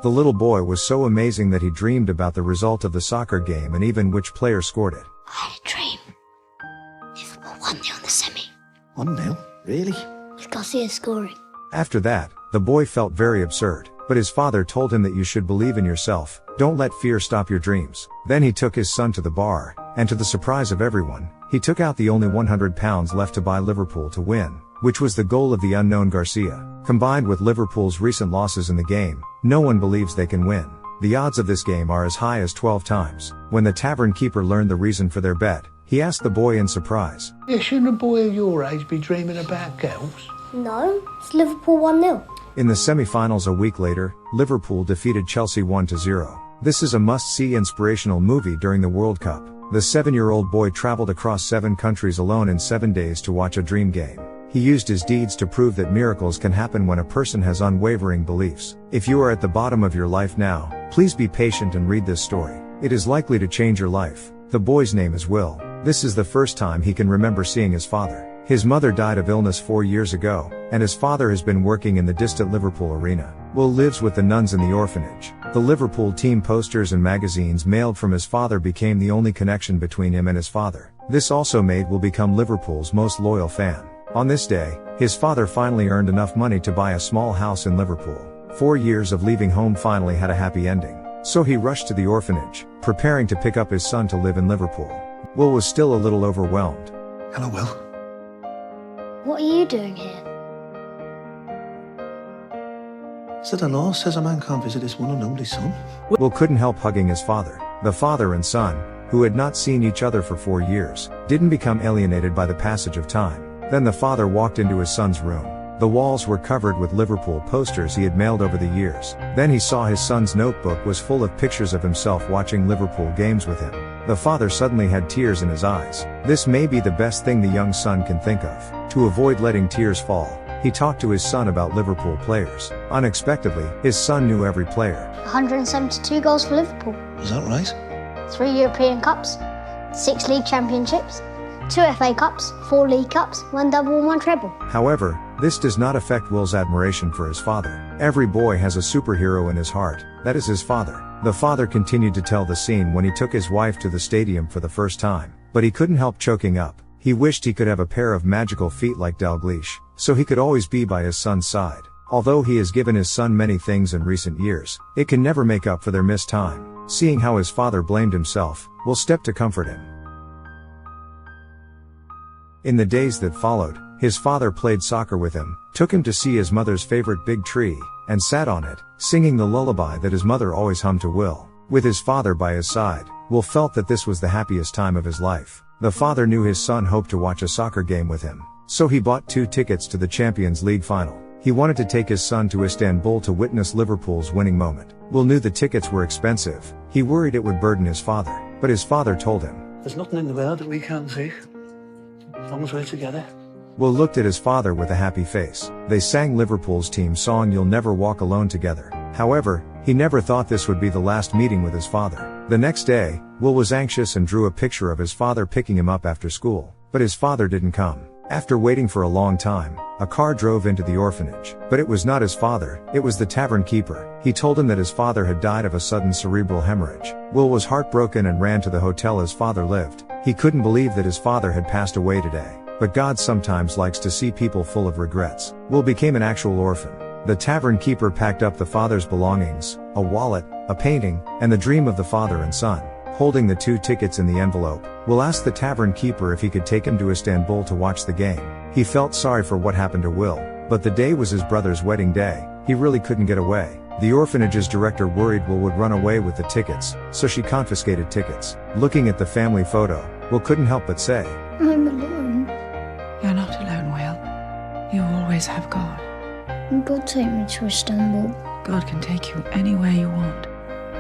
The little boy was so amazing that he dreamed about the result of the soccer game and even which player scored it. I had a dream. Liverpool 1-0 in the semi. 1-0? Really? With Garcia scoring. After that, the boy felt very absurd, but his father told him that you should believe in yourself, don't let fear stop your dreams. Then he took his son to the bar, and to the surprise of everyone, he took out the only £100 left to buy Liverpool to win, which was the goal of the unknown Garcia. Combined with Liverpool's recent losses in the game, no one believes they can win. The odds of this game are as high as 12 times. When the tavern keeper learned the reason for their bet, he asked the boy in surprise, Yeah, shouldn't a boy of your age be dreaming about girls? No, it's Liverpool 1-0. In the semi-finals a week later, Liverpool defeated Chelsea 1-0. This is a must-see inspirational movie during the World Cup. The 7-year-old boy traveled across 7 countries alone in 7 days to watch a dream game. He used his deeds to prove that miracles can happen when a person has unwavering beliefs. If you are at the bottom of your life now, please be patient and read this story. It is likely to change your life. The boy's name is Will. This is the first time he can remember seeing his father. His mother died of illness 4 years ago, and his father has been working in the distant Liverpool arena. Will lives with the nuns in the orphanage. The Liverpool team posters and magazines mailed from his father became the only connection between him and his father. This also made Will become Liverpool's most loyal fan. On this day, his father finally earned enough money to buy a small house in Liverpool. 4 years of leaving home finally had a happy ending. So he rushed to the orphanage, preparing to pick up his son to live in Liverpool. Will was still a little overwhelmed. Hello, Will. What are you doing here? So the law says a man can't visit his one and only son. Will couldn't help hugging his father. The father and son, who had not seen each other for 4 years, didn't become alienated by the passage of time. Then the father walked into his son's room. The walls were covered with Liverpool posters he had mailed over the years. Then he saw his son's notebook was full of pictures of himself watching Liverpool games with him. The father suddenly had tears in his eyes. This may be the best thing the young son can think of. To avoid letting tears fall, he talked to his son about Liverpool players. Unexpectedly, his son knew every player. 172 goals for Liverpool. Is that right? 3 European Cups, 6 League Championships, 2 FA Cups, 4 League Cups, 1 double and 1 treble. However, this does not affect Will's admiration for his father. Every boy has a superhero in his heart, that is his father. The father continued to tell the scene when he took his wife to the stadium for the first time, but he couldn't help choking up. He wished he could have a pair of magical feet like Dalglish, so he could always be by his son's side. Although he has given his son many things in recent years, it can never make up for their missed time. Seeing how his father blamed himself, Will stepped to comfort him. In the days that followed, his father played soccer with him, took him to see his mother's favorite big tree, and sat on it, singing the lullaby that his mother always hummed to Will. With his father by his side, Will felt that this was the happiest time of his life. The father knew his son hoped to watch a soccer game with him, so he bought 2 tickets to the Champions League final. He wanted to take his son to Istanbul to witness Liverpool's winning moment. Will knew the tickets were expensive. He worried it would burden his father, but his father told him, There's nothing in the world that we can't see, as long as we're together. Will looked at his father with a happy face. They sang Liverpool's team song You'll Never Walk Alone together. However, he never thought this would be the last meeting with his father. The next day, Will was anxious and drew a picture of his father picking him up after school. But his father didn't come. After waiting for a long time, a car drove into the orphanage. But it was not his father, it was the tavern keeper. He told him that his father had died of a sudden cerebral hemorrhage. Will was heartbroken and ran to the hotel his father lived. He couldn't believe that his father had passed away today. But God sometimes likes to see people full of regrets. Will became an actual orphan. The tavern keeper packed up the father's belongings, a wallet, a painting, and the dream of the father and son. Holding the 2 tickets in the envelope, Will asked the tavern keeper if he could take him to Istanbul to watch the game. He felt sorry for what happened to Will, but the day was his brother's wedding day. He really couldn't get away. The orphanage's director worried Will would run away with the tickets, so she confiscated tickets. Looking at the family photo, Will couldn't help but say, I'm alone. You're not alone, Will. You always have God. God take me to Istanbul. God can take you anywhere you want.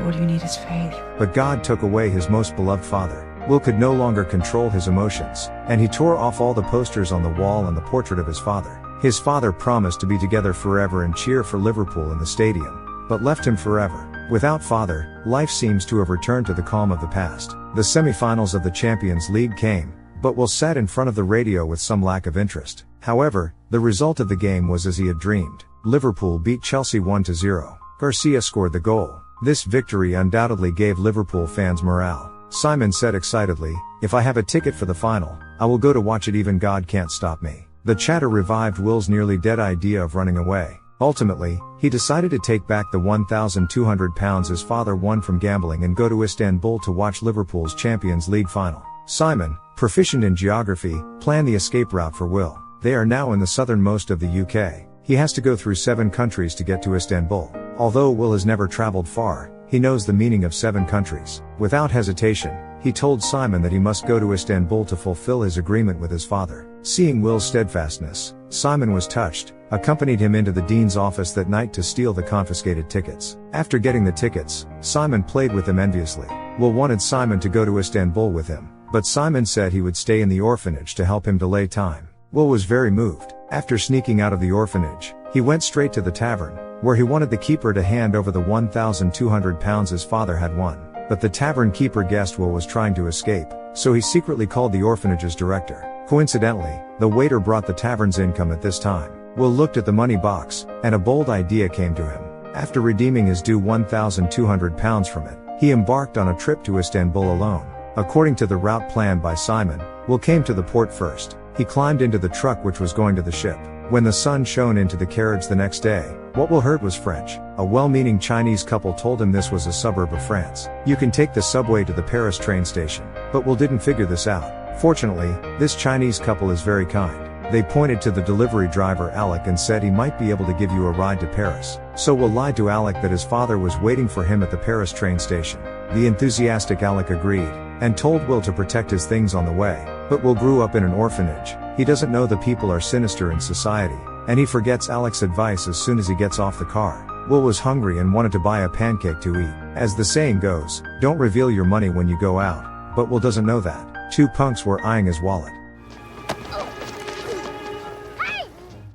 All you need is faith. But God took away his most beloved father. Will could no longer control his emotions, and he tore off all the posters on the wall and the portrait of his father. His father promised to be together forever and cheer for Liverpool in the stadium, but left him forever. Without father, life seems to have returned to the calm of the past. The semi-finals of the Champions League came, but Will sat in front of the radio with some lack of interest. However, the result of the game was as he had dreamed. Liverpool beat Chelsea 1-0. Garcia scored the goal. This victory undoubtedly gave Liverpool fans morale. Simon said excitedly, "If I have a ticket for the final, I will go to watch it. Even God can't stop me." The chatter revived Will's nearly dead idea of running away. Ultimately, he decided to take back the £1,200 his father won from gambling and go to Istanbul to watch Liverpool's Champions League final. Simon, proficient in geography, planned the escape route for Will. They are now in the southernmost of the UK. He has to go through 7 countries to get to Istanbul. Although Will has never traveled far, he knows the meaning of 7 countries. Without hesitation, he told Simon that he must go to Istanbul to fulfill his agreement with his father. Seeing Will's steadfastness, Simon was touched, accompanied him into the dean's office that night to steal the confiscated tickets. After getting the tickets, Simon played with them enviously. Will wanted Simon to go to Istanbul with him, but Simon said he would stay in the orphanage to help him delay time. Will was very moved. After sneaking out of the orphanage, he went straight to the tavern, where he wanted the keeper to hand over the £1,200 his father had won. But the tavern keeper guessed Will was trying to escape, so he secretly called the orphanage's director. Coincidentally, the waiter brought the tavern's income at this time. Will looked at the money box, and a bold idea came to him. After redeeming his due £1,200 from it, he embarked on a trip to Istanbul alone. According to the route planned by Simon, Will came to the port first. He climbed into the truck which was going to the ship. When the sun shone into the carriage the next day, what Will heard was French. A well-meaning Chinese couple told him this was a suburb of France. You can take the subway to the Paris train station. But Will didn't figure this out. Fortunately, this Chinese couple is very kind. They pointed to the delivery driver Alec and said he might be able to give you a ride to Paris. So Will lied to Alec that his father was waiting for him at the Paris train station. The enthusiastic Alec agreed, and told Will to protect his things on the way. But Will grew up in an orphanage. He doesn't know the people are sinister in society, and he forgets Alec's advice as soon as he gets off the car. Will was hungry and wanted to buy a pancake to eat. As the saying goes, don't reveal your money when you go out. But Will doesn't know that. 2 punks were eyeing his wallet.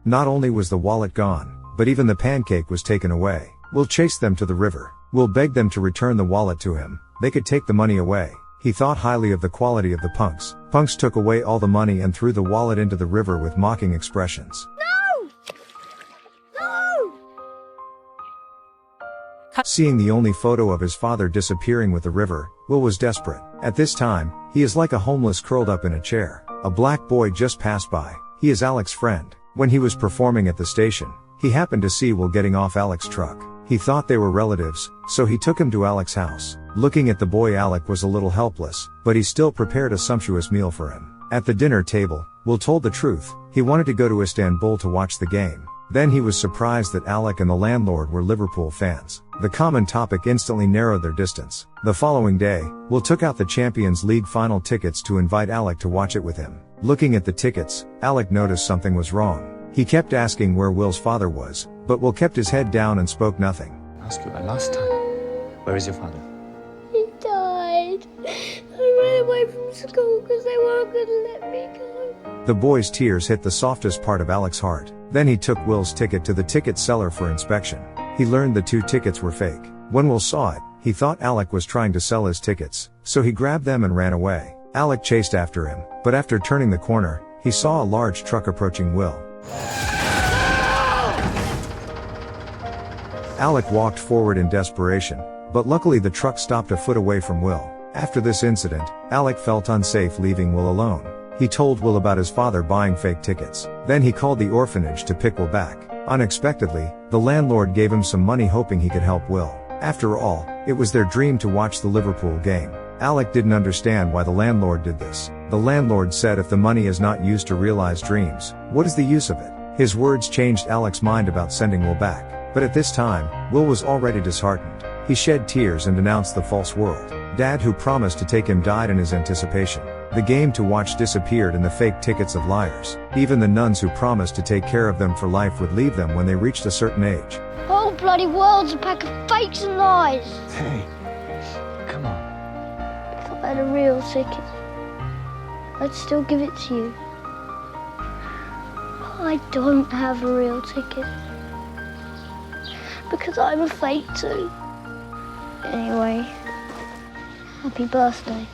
Not only was the wallet gone, but even the pancake was taken away. Will chased them to the river. Will begged them to return the wallet to him. They could take the money away. He thought highly of the quality of the punks. Punks took away all the money and threw the wallet into the river with mocking expressions. No! No! Seeing the only photo of his father disappearing with the river, Will was desperate. At this time, he is like a homeless curled up in a chair. A black boy just passed by. He is Alec's friend. When he was performing at the station, he happened to see Will getting off Alec's truck. He thought they were relatives, so he took him to Alec's house. Looking at the boy, Alec was a little helpless, but he still prepared a sumptuous meal for him. At the dinner table, Will told the truth. He wanted to go to Istanbul to watch the game. Then he was surprised that Alec and the landlord were Liverpool fans. The common topic instantly narrowed their distance. The following day, Will took out the Champions League final tickets to invite Alec to watch it with him. Looking at the tickets, Alec noticed something was wrong. He kept asking where Will's father was, but Will kept his head down and spoke nothing. I asked you that last time. Where is your father? He died. I ran away from school because they weren't going to let me go. The boy's tears hit the softest part of Alec's heart. Then he took Will's ticket to the ticket seller for inspection. He learned the 2 tickets were fake. When Will saw it, he thought Alec was trying to sell his tickets, so he grabbed them and ran away. Alec chased after him, but after turning the corner, he saw a large truck approaching Will. Alec walked forward in desperation, but luckily the truck stopped a foot away from Will. After this incident, Alec felt unsafe leaving Will alone. He told Will about his father buying fake tickets. Then he called the orphanage to pick Will back. Unexpectedly, the landlord gave him some money hoping he could help Will. After all, it was their dream to watch the Liverpool game. Alec didn't understand why the landlord did this. The landlord said if the money is not used to realize dreams, what is the use of it? His words changed Alec's mind about sending Will back. But at this time, Will was already disheartened. He shed tears and denounced the false world. Dad, who promised to take him, died in his anticipation. The game to watch disappeared and the fake tickets of liars. Even the nuns who promised to take care of them for life would leave them when they reached a certain age. The whole bloody world's a pack of fakes and lies. Hey, come on. If I had a real ticket, I'd still give it to you. I don't have a real ticket. Because I'm a fake too. Anyway, happy birthday.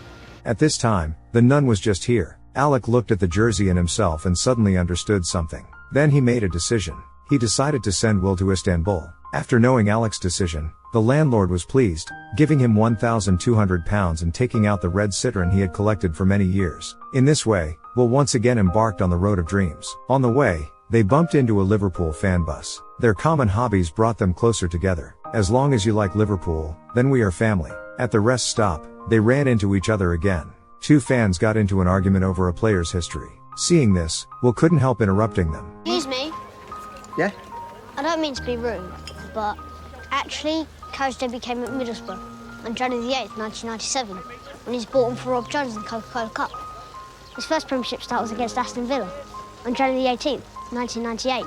At this time, the nun was just here. Alec looked at the jersey and himself and suddenly understood something. Then he made a decision. He decided to send Will to Istanbul. After knowing Alec's decision, the landlord was pleased, giving him £1,200 and taking out the red Citroen he had collected for many years. In this way, Will once again embarked on the road of dreams. On the way, they bumped into a Liverpool fan bus. Their common hobbies brought them closer together. As long as you like Liverpool, then we are family. At the rest stop, they ran into each other again. Two fans got into an argument over a player's history. Seeing this, Will couldn't help interrupting them. Excuse me. Yeah? I don't mean to be rude, but actually, Coach Debbie came at Middlesbrough on January the 8th, 1997, when he's bought him for Rob Jones in the Coca-Cola Cup. His first Premiership start was against Aston Villa on January the 18th, 1998,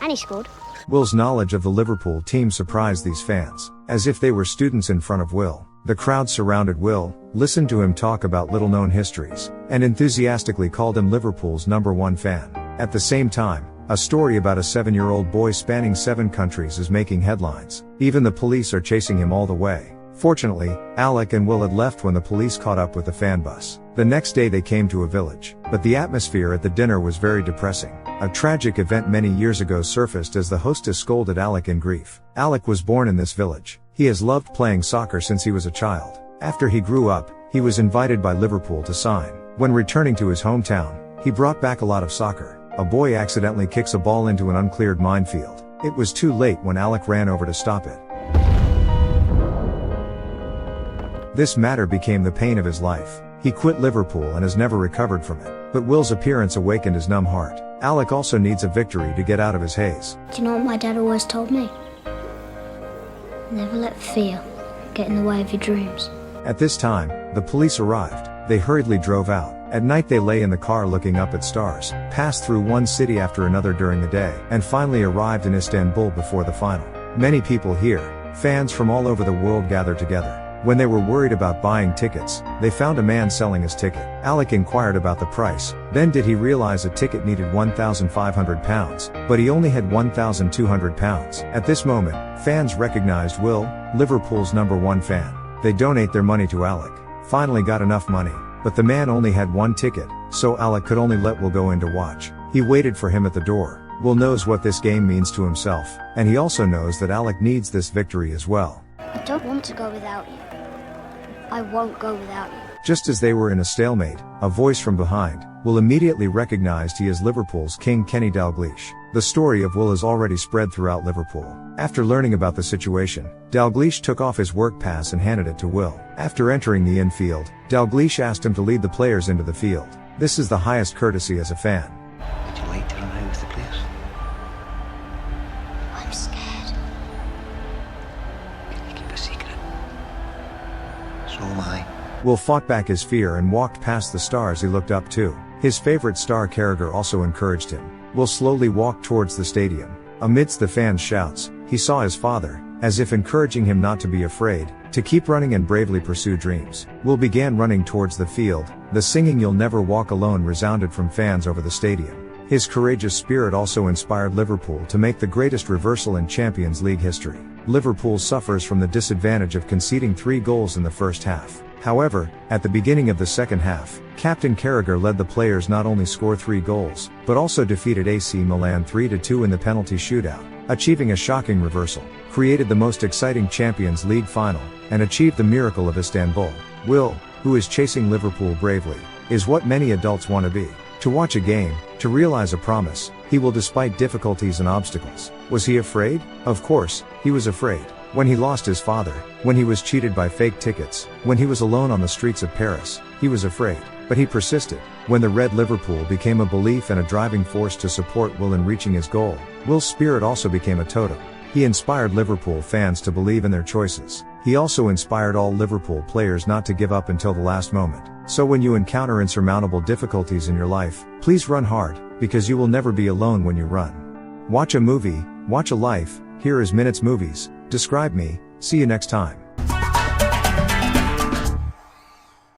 and he scored. Will's knowledge of the Liverpool team surprised these fans. As if they were students in front of Will, the crowd surrounded Will, listened to him talk about little-known histories, and enthusiastically called him Liverpool's #1 fan. At the same time, a story about a 7-year-old boy spanning 7 countries is making headlines. Even the police are chasing him all the way. Fortunately, Alec and Will had left when the police caught up with the fan bus. The next day they came to a village, but the atmosphere at the dinner was very depressing. A tragic event many years ago surfaced as the hostess scolded Alec in grief. Alec was born in this village. He has loved playing soccer since he was a child. After he grew up, he was invited by Liverpool to sign. When returning to his hometown, he brought back a lot of soccer. A boy accidentally kicks a ball into an uncleared minefield. It was too late when Alec ran over to stop it. This matter became the pain of his life. He quit Liverpool and has never recovered from it. But Will's appearance awakened his numb heart. Alec also needs a victory to get out of his haze. Do you know what my dad always told me? Never let fear get in the way of your dreams. At this time, the police arrived. They hurriedly drove out. At night they lay in the car looking up at stars, passed through one city after another during the day, and finally arrived in Istanbul before the final. Many people here, fans from all over the world, gathered together. When they were worried about buying tickets, they found a man selling his ticket. Alec inquired about the price. Then did he realize a ticket needed £1,500, but he only had £1,200. At this moment, fans recognized Will, Liverpool's #1 fan. They donate their money to Alec. Finally got enough money, but the man only had one ticket, so Alec could only let Will go in to watch. He waited for him at the door. Will knows what this game means to himself, and he also knows that Alec needs this victory as well. I don't want to go without you. I won't go without you. Just as they were in a stalemate, a voice from behind, Will immediately recognized he is Liverpool's King Kenny Dalglish. The story of Will has already spread throughout Liverpool. After learning about the situation, Dalglish took off his work pass and handed it to Will. After entering the infield, Dalglish asked him to lead the players into the field. This is the highest courtesy as a fan. Would you like to run out with the players? I'm scared. Can you keep a secret? So am I. Will fought back his fear and walked past the stars he looked up to. His favorite star Carragher also encouraged him. Will slowly walked towards the stadium. Amidst the fans' shouts, he saw his father, as if encouraging him not to be afraid, to keep running and bravely pursue dreams. Will began running towards the field. The singing "You'll Never Walk Alone" resounded from fans over the stadium. His courageous spirit also inspired Liverpool to make the greatest reversal in Champions League history. Liverpool suffers from the disadvantage of conceding 3 goals in the first half. However, at the beginning of the second half, Captain Carragher led the players not only score 3 goals, but also defeated AC Milan 3-2 in the penalty shootout, achieving a shocking reversal, created the most exciting Champions League final, and achieved the miracle of Istanbul. Will, who is chasing Liverpool bravely, is what many adults want to be. To watch a game, to realize a promise, he will despite difficulties and obstacles. Was he afraid? Of course, he was afraid. When he lost his father, when he was cheated by fake tickets, when he was alone on the streets of Paris, he was afraid. But he persisted. When the Red Liverpool became a belief and a driving force to support Will in reaching his goal, Will's spirit also became a totem. He inspired Liverpool fans to believe in their choices. He also inspired all Liverpool players not to give up until the last moment. So when you encounter insurmountable difficulties in your life, please run hard, because you will never be alone when you run. Watch a movie, watch a life. Here is Minutes Movies. Describe me. See you next time.